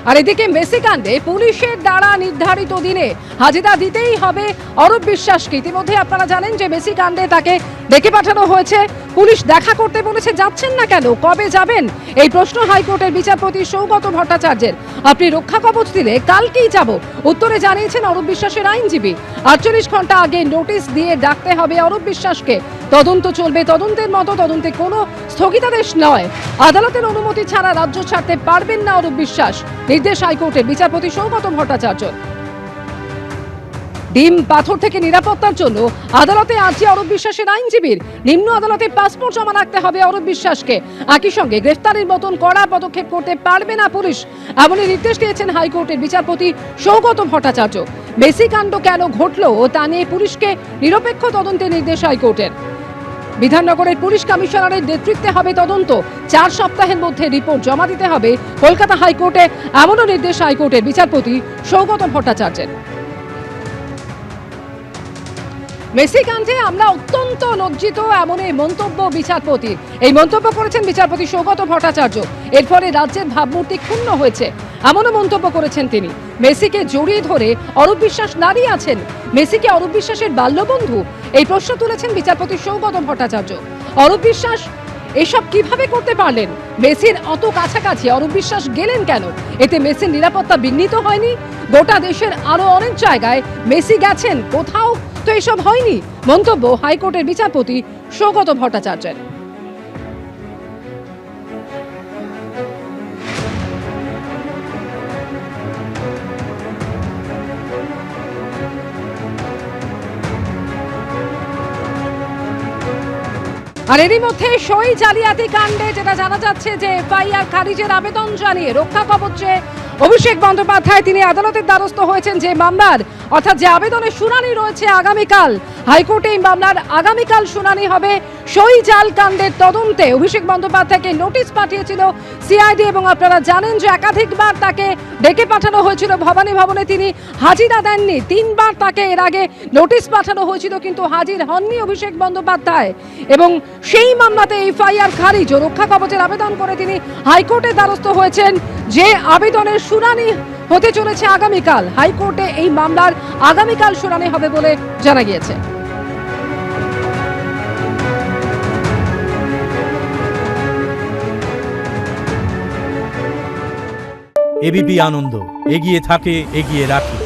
আর এদিকে মেসি কাণ্ডে পুলিশের দ্বারা নির্ধারিত দিনে হাজিরা দিতেই হবে অরূপ বিশ্বাসকে। ইতিমধ্যে আপনারা জানেন যে মেসি কাণ্ডে তাকে ডেকে পাঠানো হয়েছে, পুলিশ দেখা করতে বলেছে। যাচ্ছেন না কেন, কবে যাবেন, এই প্রশ্ন হাইকোর্টের বিচারপতি সৌগত ভট্টাচার্যের। আপনি রক্ষা কবচ দিলে কালকেই যাব, উত্তরে জানিয়েছেন অরূপ বিশ্বাসের আইনজীবী। 48 ঘন্টা আগে নোটিশ দিয়ে ডাকতে হবে অরূপ বিশ্বাসকে। তদন্ত চলবে, তদন্তের মতো তদন্তে কোনো স্থগিতাদেশ নয়। আদালতের অনুমতি ছাড়া রাজ্য ছাড়তে পারবেন না অরূপ বিশ্বাস, নির্দেশ হাইকোর্টের বিচারপতি সৌগত ভট্টাচার্য। ডিম পাথর থেকে নিরাপত্তার জন্য আদালতে আর্জি অরূপ বিশ্বাসের আইনজীবীর। নিম্ন আদালতে পাসপোর্ট জমা রাখতে হবে অরূপ বিশ্বাসকে। একই সঙ্গে গ্রেফতারের মতন কড়া পদক্ষেপ করতে পারবে না পুলিশ, এমনই নির্দেশ দিয়েছেন হাইকোর্টের বিচারপতি সৌগত ভট্টাচার্য। মেসি কাণ্ড কেন ঘটলো তা নিয়ে পুলিশকে নিরপেক্ষ তদন্তের নির্দেশ হাইকোর্টের। বিধাননগরের পুলিশ কমিশনারের নেতৃত্বে হবে তদন্ত, 4 সপ্তাহের মধ্যে রিপোর্ট জমা দিতে হবে কলকাতা হাইকোর্টে, এমনও নির্দেশ হাইকোর্টের বিচারপতি সৌগত ভট্টাচার্যের। মেসি কাণ্ডে আমরা অত্যন্ত লজ্জিত, এমন এই মন্তব্য বিচারপতি। এই মন্তব্য করেছেন বিচারপতি সৌগত ভট্টাচার্য। এর ফলে রাজ্যের ভাবমূর্তি ক্ষুণ্ণ হয়েছে, এমনও মন্তব্য করেছেন তিনি। মেসিকে জড়িয়ে ধরে অরূপ বিশ্বাস দাঁড়িয়ে আছেন, মেসিকে অরূপ বিশ্বাসের বাল্যবন্ধু, এই প্রশ্ন তুলেছেন বিচারপতি সৌগত ভট্টাচার্য। অরূপ বিশ্বাস এসব কিভাবে করতে পারলেন? মেসির অত কাছাকাছি অরূপ বিশ্বাস গেলেন কেন? এতে মেসির নিরাপত্তা বিঘ্নিত হয়নি? গোটা দেশের আরো অনেক জায়গায় মেসি গেছেন, কোথাও তো এসব হয়নি। মন্তব্য হাইকোর্টের বিচারপতি সৌগত ভট্টাচার্যের। আর এরই মধ্যে সই জালিয়াতি কাণ্ডে যেটা জানা যাচ্ছে যে এফআইআর খারিজের আবেদন জানিয়ে রক্ষা কবচে অভিষেক বন্দ্যোপাধ্যায় তিনি আদালতের দ্বারস্থ হয়েছেন। যে মামলার অর্থাৎ যে আবেদনের শুনানি রয়েছে আগামীকাল হাইকোর্টে, এই মামলার আগামীকাল শুনানি হবে। সই জাল কাণ্ডের তদন্তে অভিষেক বন্দ্যোপাধ্যায়কে নোটিশ পাঠিয়েছিল সিআইডি, এবং আপনারা জানেন যে একাধিকবার তাকে ডেকে পাঠানো হয়েছিল ভবানী ভবনে, তিনি হাজিরা দেননি। 3 বার তাকে এর আগে নোটিশ পাঠানো হয়েছিল, কিন্তু হাজির হননি অভিষেক বন্দ্যোপাধ্যায়। এবং সেই মামলাতে এফআইআর খারিজ ও রক্ষা কবচের আবেদন করে তিনি হাইকোর্টের দ্বারস্থ হয়েছেন। যে আবেদনের শুনানি হতে চলেছে আগামীকাল হাইকোর্টে, এই মামলার আগামীকাল শুনানি হবে বলে জানা গিয়েছে। এবিপি আনন্দ, এগিয়ে থাকে, এগিয়ে রাখে।